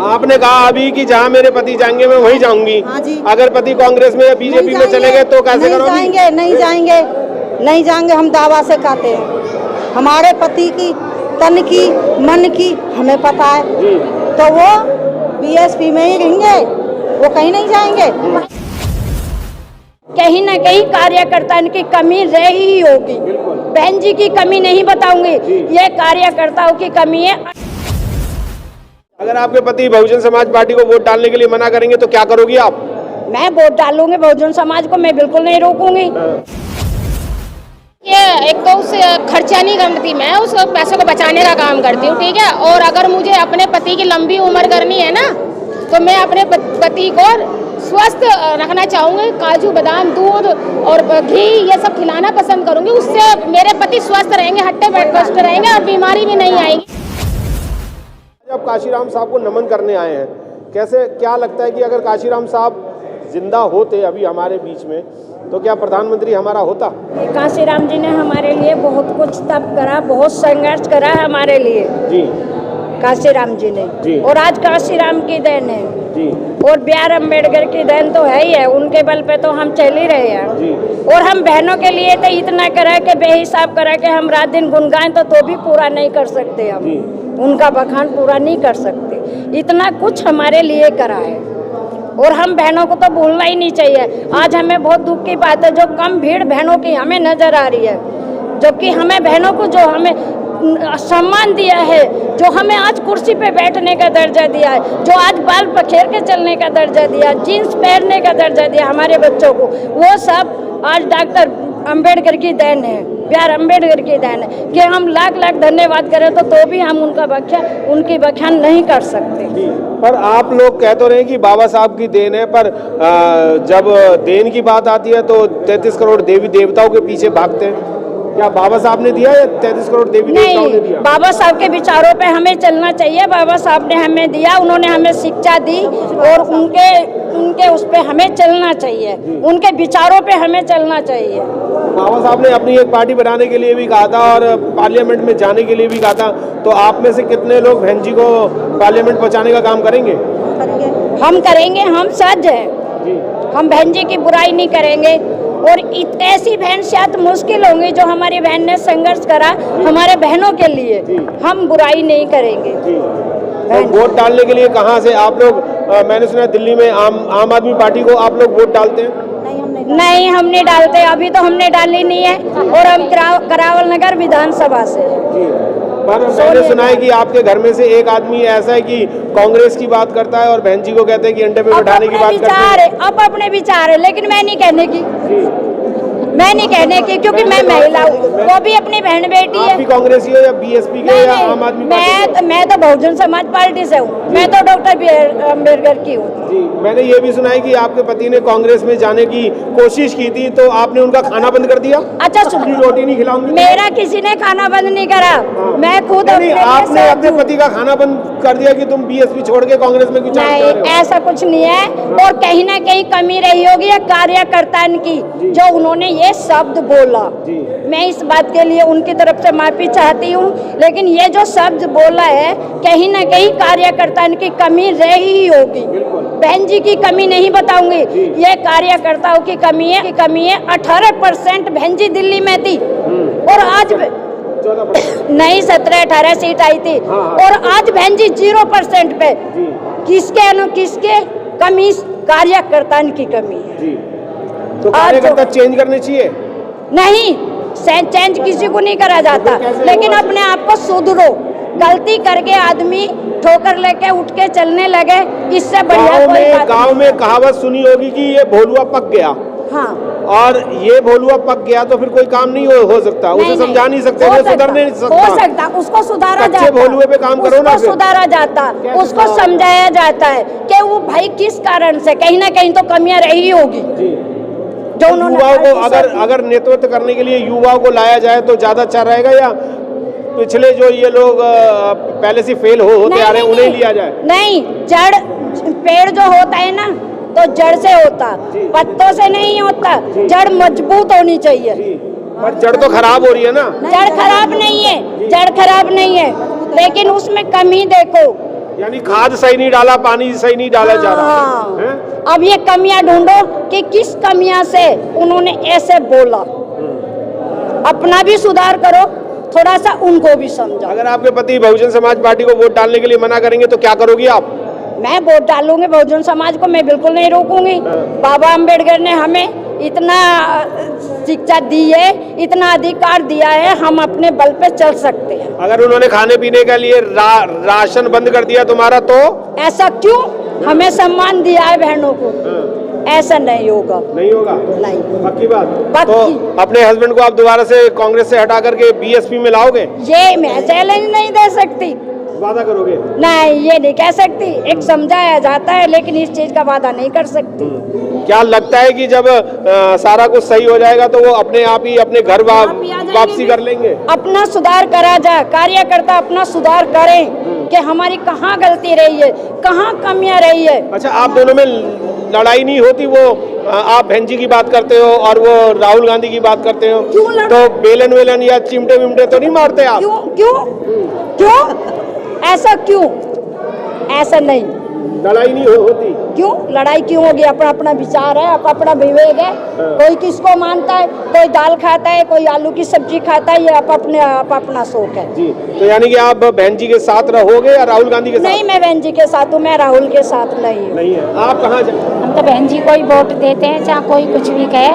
आपने कहा अभी कि जहाँ मेरे पति जाएंगे मैं वहीं जाऊंगी। हाँ जी। अगर पति कांग्रेस में या बीजेपी में चले गए तो कैसे करोगी? नहीं जाएंगे, हम दावा से कहते हैं। हमारे पति की तन की मन की हमें पता है जी। तो वो बीएसपी में ही रहेंगे, वो कहीं नहीं जाएंगे। कहीं ना कहीं कार्यकर्ता की कमी रही होगी। बहन जी की कमी नहीं बताऊंगी, ये कार्यकर्ताओं की कमी है। अगर आपके पति बहुजन समाज पार्टी को वोट डालने के लिए मना करेंगे तो क्या करोगी आप? मैं वोट डालूंगी बहुजन समाज को, मैं बिल्कुल नहीं रोकूंगी। ये एक तो उस खर्चा नहीं करती, मैं उस पैसों को बचाने का काम करती हूँ, ठीक है। और अगर मुझे अपने पति की लंबी उम्र करनी है ना, तो मैं अपने पति को स्वस्थ रखना चाहूँगी। काजू बादाम दूध और घी ये सब खिलाना पसंद करूँगी, उससे मेरे पति स्वस्थ रहेंगे, हट्टे बैठे रहेंगे और बीमारी भी नहीं आएगी। जब काशीराम साहब को नमन करने आए हैं, कैसे क्या लगता है कि अगर काशीराम साहब जिंदा होते अभी हमारे बीच में तो क्या प्रधानमंत्री हमारा होता? काशीराम जी ने हमारे लिए बहुत कुछ तप करा, बहुत संघर्ष करा हमारे लिए जी। काशीराम जी ने जी। और आज काशीराम की देन है जी। और B.R. अम्बेडकर की देन तो है ही है, उनके बल पे तो हम चल ही रहे हैं जी। और हम बहनों के लिए तो इतना करा के बेहिसाब करा के हम रात दिन गुनगाएं तो भी पूरा नहीं कर सकते हम जी। उनका बखान पूरा नहीं कर सकते, इतना कुछ हमारे लिए करा है। और हम बहनों को तो भूलना ही नहीं चाहिए। आज हमें बहुत दुख की बात है, जो कम भीड़ बहनों की हमें नजर आ रही है, जबकि हमें बहनों को जो हमें सम्मान दिया है, जो हमें आज कुर्सी पे बैठने का दर्जा दिया है, जो आज बाल पखेर के चलने का दर्जा दिया, जीन्स पहनने का दर्जा दिया हमारे बच्चों को, वो सब आज डॉक्टर अम्बेडकर की देन है, B.R. अम्बेडकर की देन है। कि हम लाख लाख धन्यवाद करें तो भी हम उनकी व्याख्यान नहीं कर सकते। पर आप लोग कह तो रहे हैं कि बाबा साहब की देन है, पर जब देन की बात आती है तो 33 करोड़ देवी देवताओं के पीछे भागते हैं। क्या बाबा साहब ने दिया या 33 करोड़ देवी देवताओं ने दिया? बाबा साहब के विचारों पे हमें चलना चाहिए। बाबा साहब ने हमें दिया, उन्होंने हमें शिक्षा दी और उनके उस पे हमें चलना चाहिए, उनके विचारों पे हमें चलना चाहिए। बाबा साहब ने अपनी एक पार्टी बनाने के लिए भी कहा था और पार्लियामेंट में जाने के लिए भी कहा था, तो आप में से कितने लोग बहन जी को पार्लियामेंट पहुंचाने का काम करेंगे? हम करेंगे, हम सज्ज हैं, हम बहन जी की बुराई नहीं करेंगे। और ऐसी बहन शायद मुश्किल होंगी जो हमारी बहन ने संघर्ष करा हमारे बहनों के लिए, हम बुराई नहीं करेंगे। तो वोट डालने के लिए कहाँ से आप लोग, मैंने सुना दिल्ली में आम आदमी पार्टी को आप लोग वोट डालते हैं? नहीं, हम नहीं डालते, अभी तो हमने डाली नहीं है। और हम करावल नगर विधानसभा से। पर मैंने सुना है कि आपके घर में से एक आदमी ऐसा है कि कांग्रेस की बात करता है और बहन जी को कहते हैं कि अंडे पे बैठाने की बात करता है। अब अपने विचार है, लेकिन मैं नहीं कहने की, क्योंकि मैं महिला हूँ, वो भी अपनी बहन बेटी है। आप भी कांग्रेसी हो या बीएसपी के या आम आदमी पार्टी? मैं तो बहुजन समाज पार्टी से हूँ, मैं तो डॉक्टर B.R. अम्बेडकर की हूँ जी। मैंने ये भी सुना है कि आपके पति ने कांग्रेस में जाने की कोशिश की थी तो आपने उनका खाना बंद कर दिया। अच्छा, रोटी नहीं खिलाऊंगी? मेरा किसी ने खाना बंद नहीं करा, मैं खुद आपने अपने पति का खाना बंद कर दिया कि तुम बीएसपी छोड़ के कांग्रेस में क्यों? नहीं, ऐसा कुछ नहीं है। और कहीं ना कहीं कमी रही होगी कार्यकर्ता की, जो उन्होंने ये शब्द बोला। मैं इस बात के लिए उनकी तरफ से माफी चाहती हूँ, लेकिन ये जो शब्द बोला है कहीं ना कहीं कार्यकर्ता की कमी रही होगी। बहन जी की कमी नहीं बताऊंगी, ये कार्यकर्ताओं की कमी है। 18% बहन जी दिल्ली में थी और आज नहीं 17-18 सीट आई थी, और आज बहन जी 0% पे। किसके कमी? कार्यकर्ता की कमी है। तो कार्यकर्ता चेंज करने चाहिए? नहीं, चेंज किसी को नहीं करा जाता, लेकिन अपने आप को सुधरो। गलती करके आदमी ठोकर लेके उठ के चलने लगे, इससे बढ़िया कोई बात नहीं। गाँव में कहावत सुनी होगी कि ये भोलुआ पक गया। हाँ, और ये भोलुआ पक गया तो फिर कोई काम नहीं हो सकता, उसे समझा नहीं सकते, वो सुधर नहीं सकता। हो सकता, उसको सुधारा जाता, भोलुए पे काम करो ना, सुधारा जाता, उसको समझाया जाता है कि वो भाई किस कारण से, कहीं ना कहीं तो कमियां रही होगी। जो युवाओं को अगर नेतृत्व करने के लिए युवाओं को लाया जाए तो ज्यादा अच्छा रहेगा, या पिछले जो ये लोग पहले से फेल होते आ रहे हैं उन्हें लिया जाए? नहीं, पेड़ जो होता है ना तो जड़ से होता, पत्तों से नहीं होता। जड़ मजबूत होनी चाहिए। पर जड़ तो खराब हो रही है ना? जड़ खराब नहीं है, जड़ खराब नहीं है, लेकिन उसमें कमी देखो। यानी खाद सही नहीं डाला, पानी सही नहीं डाला जा रहा हाँ। है? अब ये कमियां ढूंढो कि किस कमियां से उन्होंने ऐसे बोला। अपना भी सुधार करो, थोड़ा सा उनको भी समझाओ। अगर आपके पति बहुजन समाज पार्टी को वोट डालने के लिए मना करेंगे तो क्या करोगी आप? मैं वोट डालूंगी बहुजन समाज को, मैं बिल्कुल नहीं रोकूंगी। बाबा अम्बेडकर ने हमें इतना शिक्षा दी है, इतना अधिकार दिया है, हम अपने बल पे चल सकते हैं। अगर उन्होंने खाने पीने के लिए राशन बंद कर दिया तुम्हारा तो? ऐसा क्यों? हमें सम्मान दिया है बहनों को, ऐसा नहीं होगा। नहीं होगा? नहीं। पक्की बात? पक्की। तो अपने हस्बैंड को आप दोबारा से कांग्रेस से हटा करके बीएसपी में लाओगे? ये मैं चैलेंज नहीं दे सकती। वादा करोगे? नहीं, ये नहीं कह सकती। एक समझाया जाता है, लेकिन इस चीज का वादा नहीं कर सकती। क्या लगता है कि जब सारा कुछ सही हो जाएगा तो वो अपने आप ही अपने घर वापसी कर लेंगे? अपना सुधार करा जाए, कार्यकर्ता अपना सुधार करें कि हमारी कहाँ गलती रही है, कहाँ कमियां रही है। अच्छा, आप दोनों में लड़ाई नहीं होती? वो आप बहन जी की बात करते हो और वो राहुल गांधी की बात करते हो, तो बेलन वेलन या चिमटे विमटे तो नहीं मारते आप? क्यों क्यों क्यों ऐसा क्यों? ऐसा नहीं, लड़ाई नहीं होती? क्यों लड़ाई क्यों होगी? अपना अपना विचार है, अपना विवेक है। कोई किसको मानता है, कोई दाल खाता है, कोई आलू की सब्जी खाता है, ये अपना शौक है जी। तो यानी कि आप बहन जी के साथ रहोगे या राहुल गांधी के साथ? नहीं, मैं बहन जी के साथ हूँ, मैं राहुल के साथ नहीं हूँ। नहीं है। आप कहाँ हम तो बहन जी को ही वोट देते हैं, चाहे कोई कुछ भी कहे,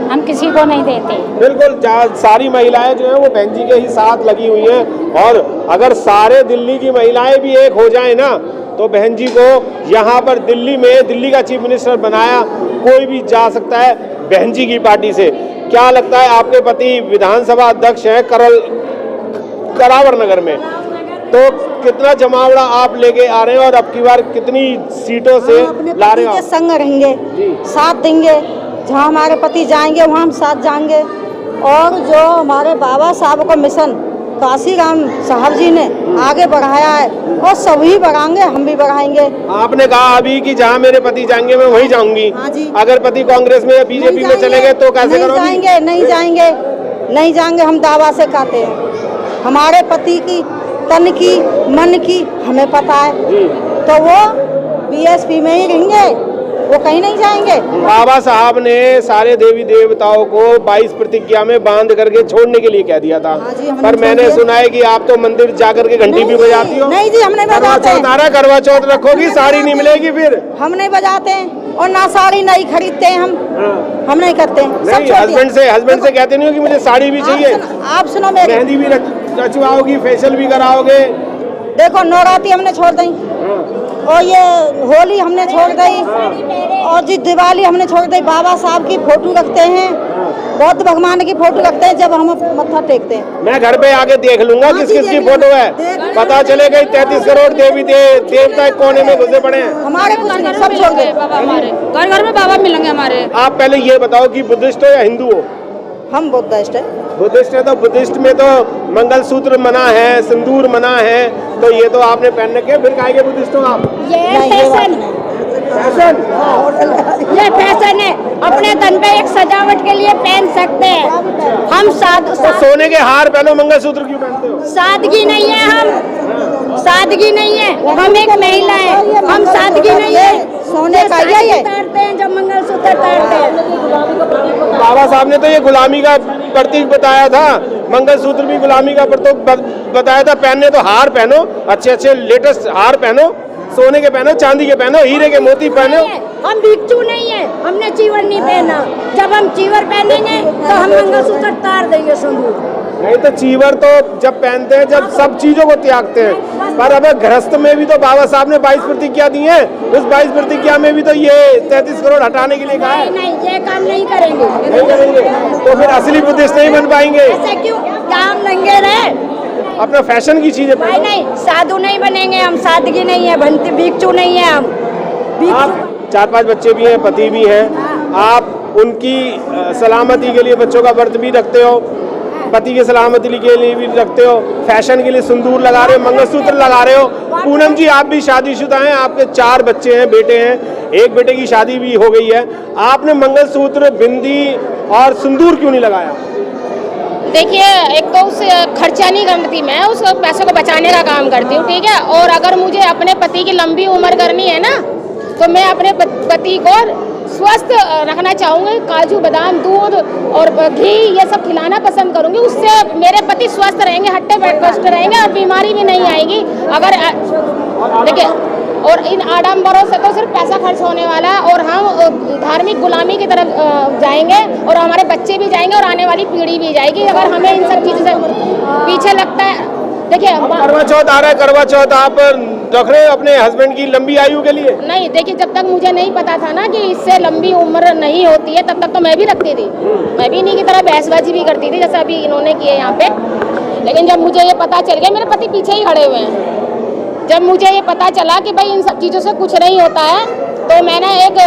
हम किसी को नहीं देते। बिल्कुल, सारी महिलाएं जो है वो बहन जी के ही साथ लगी हुई हैं, और अगर सारे दिल्ली की महिलाएं भी एक हो जाए ना तो बहन जी को यहाँ पर दिल्ली में, दिल्ली का चीफ मिनिस्टर बनाया कोई भी जा सकता है बहन जी की पार्टी से। क्या लगता है, आपके पति विधानसभा अध्यक्ष हैं करावर नगर में, तो कितना जमावड़ा आप लेके आ रहे हैं और अब की बार कितनी सीटों से ला रहे हो? संग रहेंगे, साथ देंगे, जहाँ हमारे पति जाएंगे वहाँ हम साथ जाएंगे। और जो हमारे बाबा साहब को मिशन काशीराम साहब जी ने आगे बढ़ाया है, और सभी बढ़ाएंगे, हम भी बढ़ाएंगे। आपने कहा अभी कि जहाँ मेरे पति जाएंगे मैं वहीं जाऊंगी। हाँ जी। अगर पति कांग्रेस में या बीजेपी में चले गए तो कैसे करोगी? नहीं जाएंगे, हम दावा से कहते हैं। हमारे पति की तन की मन की हमें पता है, तो वो बीएसपी में ही रहेंगे, वो कहीं नहीं जाएंगे। बाबा साहब ने सारे देवी देवताओं को 22 प्रतिज्ञा में बांध करके छोड़ने के लिए कह दिया था। हाँ जी, पर मैंने सुना है कि आप तो मंदिर जाकर के घंटी भी बजाती हो। नहीं जी, हम नहीं बजाते। करवा चौथ रखोगी, साड़ी नहीं मिलेगी फिर? हम नहीं बजाते हैं, और ना साड़ी नहीं खरीदते हैं हम नहीं करते हैं। नहीं, हस्बैंड से कहते नहीं हो कि मुझे साड़ी भी चाहिए? आप सुनो, मेरी मेहंदी भी रचवाओगी, फेशियल भी कराओगे? देखो, नवरात्रि हमने छोड़ दी, और ये होली हमने छोड़ दी, और जी दिवाली हमने छोड़ दी। बाबा साहब की फोटो रखते हैं, बौद्ध भगवान की फोटो रखते हैं, जब हम मत्था टेकते हैं। मैं घर पे आके देख लूंगा किस किस की फोटो है, पता चलेगा 33 करोड़ देवी देवता कोने में घुसे पड़े हैं। हमारे कुछ नहीं, सब छोड़ दे। बाबा हमारे घर घर में बाबा मिलेंगे हमारे। आप पहले ये बताओ कि बुद्धिस्ट हो या हिंदू हो? हम बुद्धिस्ट है। बुद्धिस्ट है, तो बुद्धिस्ट में तो मंगलसूत्र मना है, सिंदूर मना है, तो ये तो आपने पहन रखे, फिर काहे के बुद्धिस्ट हो आप? ये फैशन, ये फैशन है, अपने तन पे एक सजावट के लिए पहन सकते हैं हम। तो सोने के हार पहनो, मंगलसूत्र क्यों पहनते हो? सादगी नहीं है, हम सादगी नहीं है, हम एक महिला है, हम सादगी नहीं है। सोने का ये तारते हैं जब मंगलसूत्र तारते हैं। बाबा साहब ने तो ये गुलामी का प्रतीक बताया था, मंगलसूत्र भी गुलामी का प्रतीक बताया था। पहनने तो हार पहनो, अच्छे अच्छे लेटेस्ट हार पहनो, सोने के पहनो, चांदी के पहनो, हीरे के मोती पहनो। हम भिक्षु नहीं है, हमने चीवर नहीं पहना। जब हम चीवर पहनेंगे तो हम मंगलसूत्र तार देंगे सिंदूर। नहीं तो चीवर तो जब पहनते हैं जब सब चीजों को त्यागते हैं, पर अब गृहस्थ में भी तो बाबा साहब ने 22 प्रतिज्ञा दी है, उस 22 प्रतिज्ञा में भी तो ये 33 करोड़ हटाने के लिए कहा है। नहीं, ये काम नहीं करेंगे। नहीं करेंगे तो फिर असली बुद्धिस्ट नहीं बन पाएंगे। ऐसा क्यों? काम नंगे रहे, अपना फैशन की चीजें भाई नहीं, साधु नहीं बनेंगे हम, सादगी नहीं है, भंती भिक्षु नहीं है हम। आप 4-5 बच्चे भी हैं, पति भी हैं, आप उनकी सलामती के लिए बच्चों का व्रत भी रखते हो, पति की सलामती के लिए भी रखते हो, फैशन के लिए सिंदूर लगा रहे हो, मंगलसूत्र लगा रहे हो। पूनम जी, आप भी शादीशुदा हैं, आपके 4 बच्चे हैं, बेटे हैं, एक बेटे की शादी भी हो गई है, आपने मंगलसूत्र, बिंदी और सिंदूर क्यों नहीं लगाया? देखिए, एक तो उस खर्चा नहीं करती, मैं उस पैसे को बचाने का काम करती हूँ, ठीक है। और अगर मुझे अपने पति की लंबी उम्र करनी है ना, तो मैं अपने पति को स्वस्थ रखना चाहूँगी। काजू बादाम दूध और घी ये सब खिलाना पसंद करूँगी। उससे मेरे पति स्वस्थ रहेंगे, हट्टे कष्ट रहेंगे और बीमारी भी नहीं आएगी। अगर देखिए, और इन आडम्बरों से तो सिर्फ पैसा खर्च होने वाला है और हम धार्मिक गुलामी की तरफ जाएंगे और हमारे बच्चे भी जाएंगे और आने वाली पीढ़ी भी जाएगी अगर हमें इन सब चीज़ों से पीछे लगता है। देखिए, करवा चौथ आ रहा है, करवा चौथ आप रख रहे हैं अपने हस्बैंड की लंबी आयु के लिए? नहीं, देखिए, जब तक मुझे नहीं पता था ना कि इससे लंबी उम्र नहीं होती है, तब तक तो मैं भी रखती थी। मैं भी इन्हीं की तरह बहसबाजी भी करती थी जैसा अभी इन्होंने किए यहाँ पे। लेकिन जब मुझे ये पता चल गया, मेरे पति पीछे ही खड़े हुए हैं, जब मुझे ये पता चला कि भाई इन सब चीज़ों से कुछ नहीं होता है, तो मैंने एक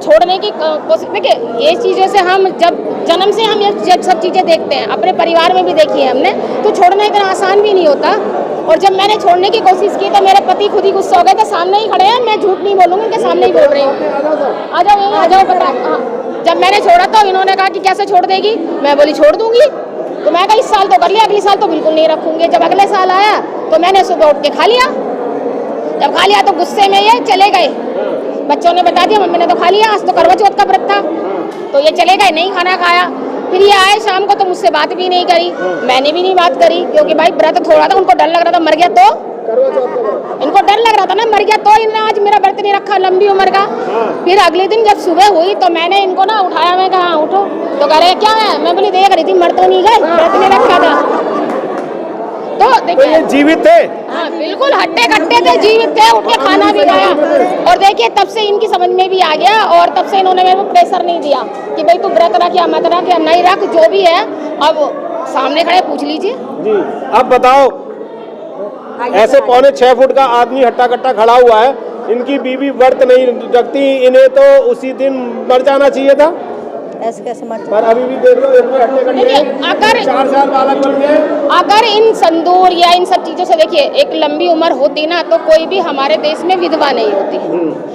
छोड़ने की कोशिश। देखिए, ये चीज़ों से हम जब जन्म से हम ये सब चीज़ें देखते हैं, अपने परिवार में भी देखी है हमने, तो छोड़ना इतना आसान भी नहीं होता। और जब मैंने छोड़ने की कोशिश की तो मेरे पति खुद ही गुस्सा हो गए थे, सामने ही खड़े हैं, मैं झूठ नहीं बोलूँगी, उनके सामने ही बोल रही हूँ। आ जाओ, यहीं आ जाओ, पता। हाँ, जब मैंने छोड़ा तो इन्होंने कहा कि कैसे छोड़ देगी? मैं बोली छोड़ दूँगी। तो मैं कहा इस साल तो कर लिया, अगले साल तो बिल्कुल नहीं रखूँगी। जब अगले साल आया तो मैंने सुबह उठ के खा लिया। जब खा लिया तो गुस्से में ये चले गए, बच्चों ने बता दिया मम्मी ने तो खा लिया, आज तो करवा चौथ का व्रत था, तो ये चले गए, नहीं खाना खाया। फिर ये आए शाम को तो मुझसे बात भी नहीं करी, मैंने भी नहीं बात करी, क्योंकि भाई व्रत थोड़ा था, उनको डर लग रहा था मर गया तो, इनको डर लग रहा था ना मर गया तो इन्होंने आज मेरा व्रत नहीं रखा लंबी उम्र का। फिर अगले दिन जब सुबह हुई तो मैंने इनको ना उठाया, मैं कहा उठो, तो कह रहे क्या है? मैं बोली देख रही थी मर तो नहीं गए, व्रत नहीं रखा था। तो देखिए, जीवित थे? हाँ, बिल्कुल हट्टे कट्टे थे, जीवित थे, उठ के खाना भी खाया। और देखिए, तब से इनकी समझ में भी आ गया और तब से इन्होंने मेरे को प्रेशर नहीं दिया कि भाई तू व्रत रख या मत रख या नहीं रख, जो भी है अब सामने खड़े पूछ लीजिए जी। अब बताओ, ऐसे 6.25 फुट का आदमी हट्टा कट्टा खड़ा हुआ है, इनकी बीवी व्रत नहीं रखती, इन्हें तो उसी दिन मर जाना चाहिए था, ऐसे कैसे मर पर अभी भी देख लो इतने हट्टे कट्टे, अगर 4 साल बालक बन गए। अगर इन संदूर या इन सब चीज़ों से देखिए एक लंबी उम्र होती ना, तो कोई भी हमारे देश में विधवा नहीं होती।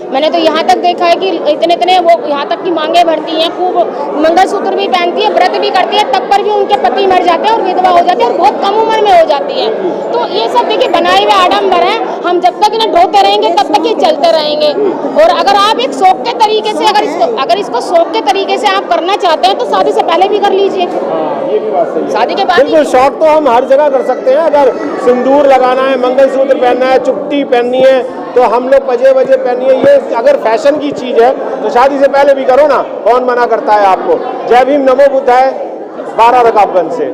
मैंने तो यहाँ तक देखा है कि इतने वो यहाँ तक की मांगे भरती हैं, खूब मंगलसूत्र भी पहनती है, व्रत भी करती है, तब पर भी उनके पति मर जाते हैं और विधवा हो जाती है और बहुत कम उम्र में हो जाती है। तो ये सब देखिए बनाए हुए आडम्बर हैं, हम जब तक इन्हें ढोते रहेंगे तब तक ये चलते रहेंगे। और अगर आप एक शौक के तरीके से अगर इसको शौक के तरीके से आप करना चाहते हैं तो शादी से पहले भी कर लीजिए, ये भी बात सही है। शादी के बाद बिल्कुल, शौक तो हम हर जगह कर सकते हैं। अगर सिंदूर लगाना है, मंगलसूत्र पहनना है, चुट्टी पहननी है, तो हम लोग पजे वजे पहनिए। ये अगर फैशन की चीज है तो शादी से पहले भी करो ना, कौन मना करता है आपको। जय भीम, नमो बुद्धाय, 12 रकाबगंज से।